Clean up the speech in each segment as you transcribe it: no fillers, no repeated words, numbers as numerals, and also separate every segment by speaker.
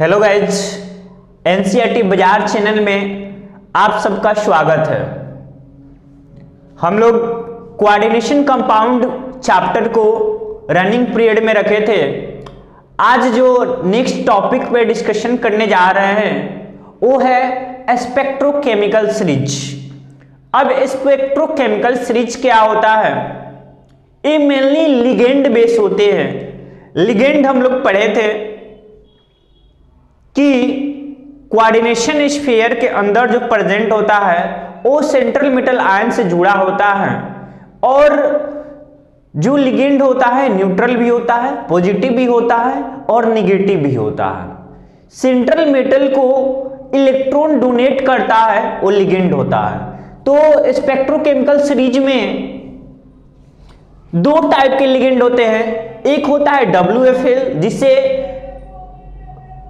Speaker 1: Hello guys, NCERT बाजार channel में आप सबका स्वागत है। हम लोग कोऑर्डिनेशन कंपाउंड चैप्टर को रनिंग पीरियड में रखे थे। आज जो नेक्स्ट टॉपिक पे डिस्कशन करने जा रहे हैं वो है स्पेक्ट्रोकेमिकल सीरीज। अब स्पेक्ट्रोकेमिकल सीरीज क्या होता है? ये मेनली लिगेंड बेस होते हैं। लिगेंड हम लोग पढ़े थे कि कोऑर्डिनेशन स्फीयर के अंदर जो प्रेजेंट होता है वो सेंट्रल मेटल आयन से जुड़ा होता है और जो लिगेंड होता है न्यूट्रल भी होता है, पॉजिटिव भी होता है और नेगेटिव भी होता है। सेंट्रल मेटल को इलेक्ट्रॉन डोनेट करता है वो लिगेंड होता है। तो स्पेक्ट्रोकेमिकल सीरीज में दो टाइप के लिगेंड होते हैं। एक होता है WFL जिसे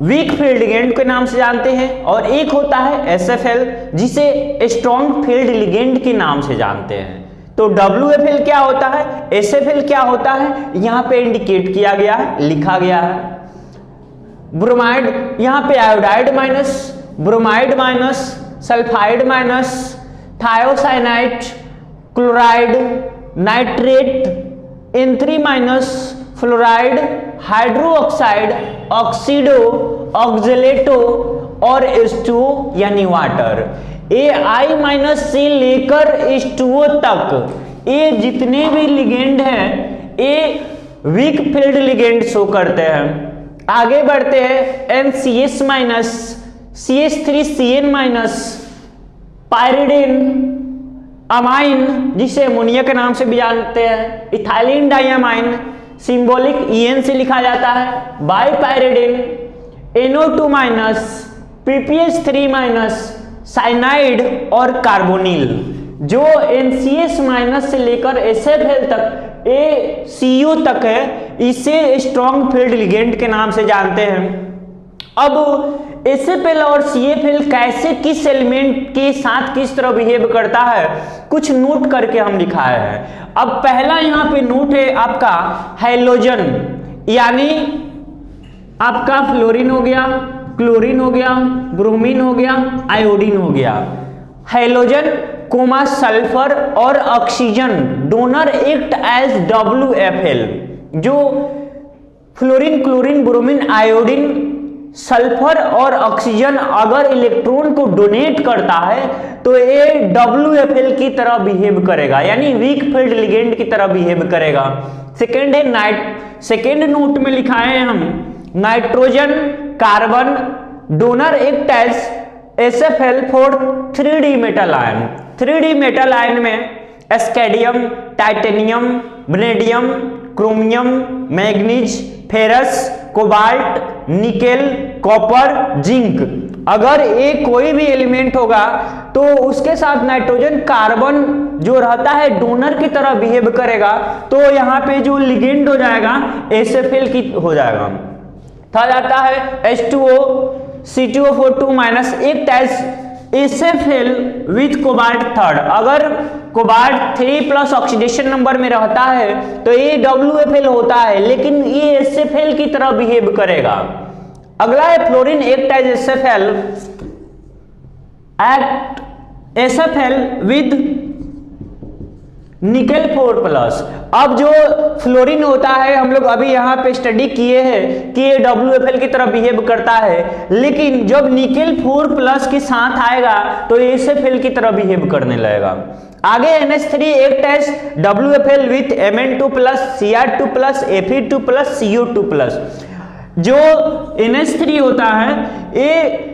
Speaker 1: वीक फील्ड लिगेंड के नाम से जानते हैं और एक होता है SFL जिसे स्ट्रॉन्ग फील्ड लिगेंड के नाम से जानते हैं। तो WFL क्या होता है, SFL क्या होता है, यहां पे इंडिकेट किया गया है, लिखा गया है। ब्रोमाइड, यहां पे iodide minus, bromide minus, sulphide minus, thiocyanide, chloride, nitrate, N3 minus, fluoride, hydroxide, oxido, oxalato और H2O यानी वाटर। AI माइनस से लेकर H2O तक ये जितने भी लिगेंड हैं ये वीक फील्ड लिगेंड शो करते हैं। आगे बढ़ते हैं NCS minus, CH3CN minus, pyridine, amine जिसे अमोनिया के नाम से भी जानते हैं, इथाइलिन डाइअमाइन सिंबॉलिक EN से लिखा जाता है, बाइपायरिडिन, NO2 minus, PPH3 minus, cyanide और कार्बोनिल। जो NCS माइनस से लेकर SFL तक ACO तक है इसे स्ट्रॉन्ग फील्ड लिगेंड के नाम से जानते हैं। अब SFL और CFL कैसे किस एलिमेंट के साथ किस तरह बिहेव करता है कुछ नोट करके हम दिखाए हैं। अब पहला यहाँ पे नोट है आपका हैलोजन, यानी आपका फ्लोरीन हो गया, क्लोरीन हो गया, ब्रोमीन हो गया, आयोडीन हो गया। हैलोजन कोमा सल्फर और oxygen donor act as WFL। जो fluorine, chlorine, bromine, iodine, sulphur और ऑक्सीजन अगर इलेक्ट्रॉन को डोनेट करता है तो ये WFL की तरह बिहेव करेगा, यानी वीक फील्ड लिगेंड की तरह बिहेव करेगा। सेकेंड है सेकेंड नोट में लिखा है हम nitrogen, carbon donor act as SFL for 3D metal ion. 3D metal ion में scandium, titanium, vanadium, chromium, manganese, ferrous, cobalt, nickel, copper, zinc. अगर ये कोई भी एलिमेंट होगा तो उसके साथ नाइट्रोजन, कार्बन जो रहता है डोनर की तरह बिहेव करेगा तो यहाँ पे जो लिगेंड हो जाएगा SFL की हो जाएगा। था जाता है H2O, C2O4 माइनस एक type SFL with cobalt third. अगर कोबाल्ट 3 प्लस ऑक्सीडेशन नंबर में रहता है तो ये WFL होता है लेकिन ये SFL की तरह बिहेव करेगा। अगला है फ्लोरीन एक type SFL with nickel 4 plus. अब जो फ्लोरीन होता है हम लोग अभी यहाँ पे स्टडी किए हैं कि ये WFL की तरह बिहेव करता है, लेकिन जब निकेल 4 प्लस के साथ आएगा तो ये SFL की तरह बिहेव करने लगेगा। आगे NH3 एक टेस्ट WFL विथ Mn2 plus, Cr2 plus, Fe2 plus, CO2 plus. जो NH3 होता है ये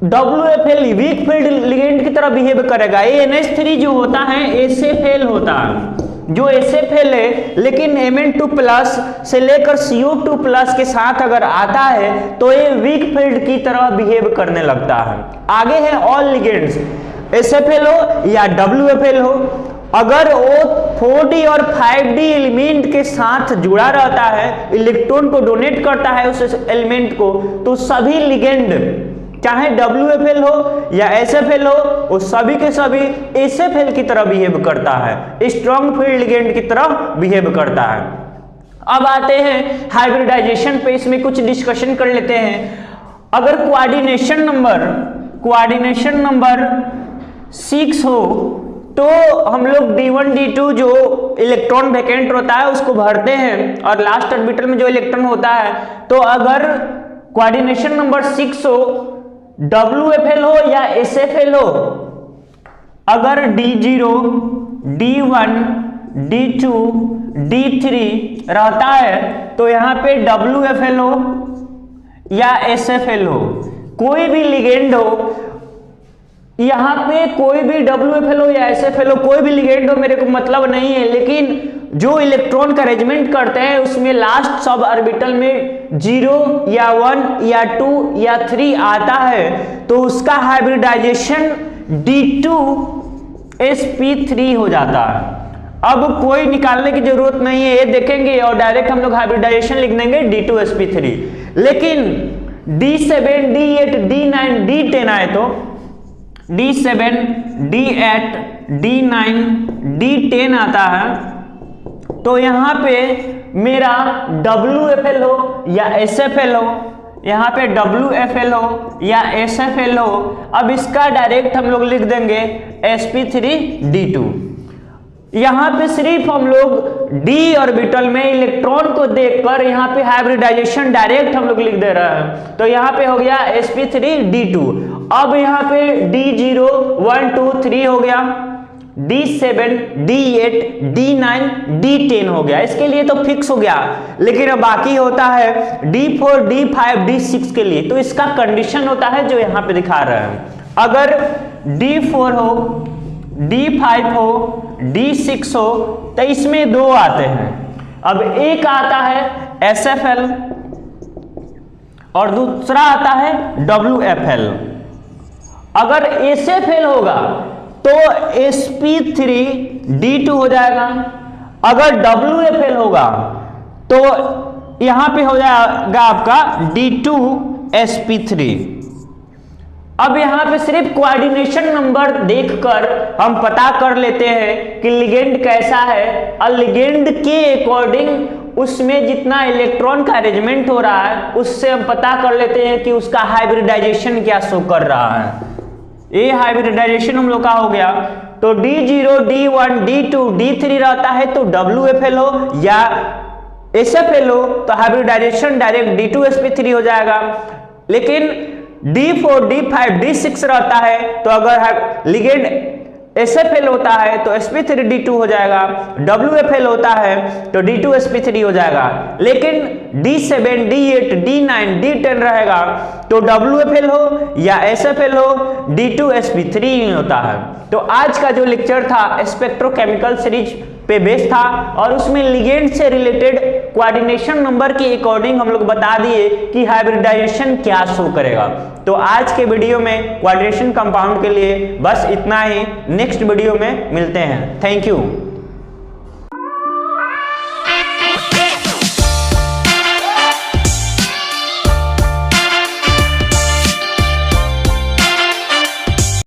Speaker 1: WFL वीक फील्ड लिगेंड की तरह बिहेव करेगा। ये NH3 जो होता है SFL होता है, जो SFL है लेकिन Mn2 प्लस से लेकर CO2 प्लस के साथ अगर आता है तो ये वीक फील्ड की तरह बिहेव करने लगता है। आगे है ऑल लिगेंड्स, SFL हो या WFL हो, अगर वो 4D और 5D एलिमेंट के साथ जुड़ा रहता है, इलेक्ट्रॉन को डोनेट करता है उस एलिमेंट को, तो सभी लिगेंड चाहे WFL हो या SFL हो वो सभी के सभी SFL की तरह बिहेव करता है, स्ट्रॉन्ग फील्ड लिगेंड की तरह बिहेव करता है। अब आते हैं हाइब्रिडाइजेशन पे, इसमें कुछ डिस्कशन कर लेते हैं। अगर कोऑर्डिनेशन नंबर 6 हो तो हम लोग d1 d2 जो इलेक्ट्रॉन वैकेंट होता है उसको भरते हैं, और लास्ट ऑर्बिटल में जो इलेक्ट्रॉन होता है, तो अगर कोऑर्डिनेशन नंबर 6 हो, WFL हो या SFL हो, अगर D0, D1, D2, D3 रहता है तो यहाँ पे WFL हो या SFL हो, कोई भी लिगेंड हो, यहाँ पे कोई भी WFL हो या SFL हो, कोई भी लिगेंड हो, मेरे को मतलब नहीं है, लेकिन जो इलेक्ट्रॉन का अरेंजमेंट करते हैं उसमें लास्ट सब ऑर्बिटल में 0 या 1 या 2 या 3 आता है तो उसका हाइब्रिडाइजेशन D2sp3 हो जाता है। अब कोई निकालने की जरूरत नहीं है, ये देखेंगे और डायरेक्ट हम लोग हाइब्रिडाइजेशन लिख देंगे D2sp3। लेकिन D7, D8, D9, D10 आए तो D7, D8, D9, D10 आता है तो यहाँ पे मेरा WFL हो या SFL हो, यहाँ पे WFL हो या SFL हो, अब इसका डायरेक्ट हम लोग लिख देंगे sp3d2। यहाँ पे सिर्फ हम लोग d ऑर्बिटल में इलेक्ट्रॉन को देखकर यहाँ पे हाइब्रिडाइजेशन डायरेक्ट हम लोग लिख दे रहे हैं, तो यहाँ पे हो गया sp3d2। अब यहाँ पे D0, 1, 2, 3 हो गया, D7, D8, D9, D10 हो गया, इसके लिए तो फिक्स हो गया। लेकिन अब बाकी होता है D4, D5, D6 के लिए, तो इसका कंडीशन होता है जो यहाँ पे दिखा रहे हैं। अगर D4 हो, D5 हो, D6 हो तो इसमें 2 आते हैं। अब एक आता है SFL और दूसरा आता है WFL। अगर SFL होगा तो sp3d2 हो जाएगा, अगर WFL होगा तो यहां पे हो जाएगा आपका D2sp3। अब यहां पे सिर्फ कोऑर्डिनेशन नंबर देखकर हम पता कर लेते हैं कि लिगेंड कैसा है, और लिगेंड के अकॉर्डिंग उसमें जितना इलेक्ट्रॉन का अरेंजमेंट हो रहा है उससे हम पता कर लेते हैं कि उसका हाइब्रिडाइजेशन क्या शो कर रहा है। ये हाइब्रिडाइजेशन हम लोग का हो गया। तो D0, D1, D2, D3 रहता है तो WFL हो या SFL हो तो हाइब्रिडाइजेशन डायरेक्ट D2sp3 हो जाएगा। लेकिन D4, D5, D6 रहता है तो अगर लिगेंड SFL होता है तो sp3d2 हो जाएगा, WFL होता है तो D2sp3 हो जाएगा। लेकिन D7, D8, D9, D10 रहेगा तो WFL हो या SFL हो, D2sp3 ही होता है। तो आज का जो लेक्चर था स्पेक्ट्रोकेमिकल सीरीज पे बेस था और उसमें लिगेंड से रिलेटेड कोऑर्डिनेशन नंबर के अकॉर्डिंग हम लोग बता दिए कि हाइब्रिडाइजेशन क्या शो करेगा। तो आज के वीडियो में कोऑर्डिनेशन कंपाउंड के लिए बस इतना ही, नेक्स्ट वीडियो में मिलते हैं। Thank you.